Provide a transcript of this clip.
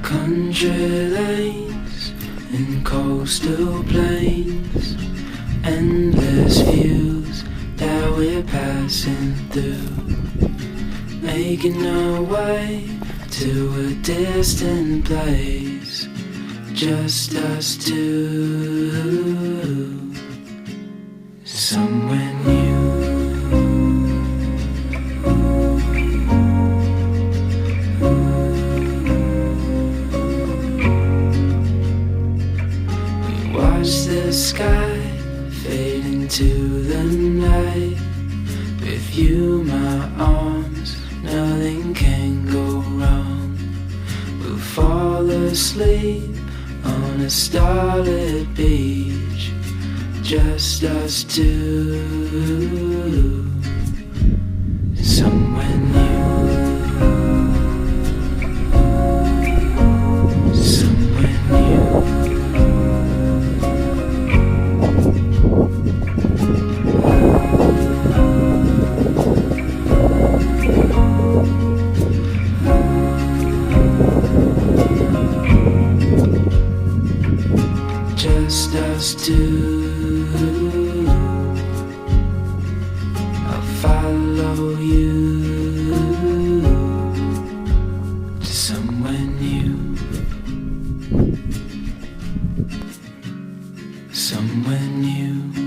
Country lanes and coastal plains, endless views that we're passing through, making our way to a distant place, just us two, somewhere new. Watch the sky fade into the night. With you, my arms, nothing can go wrong. We'll fall asleep on a starlit beach, just us two, somewhere new. Just us two, I'll follow you to somewhere new, somewhere new.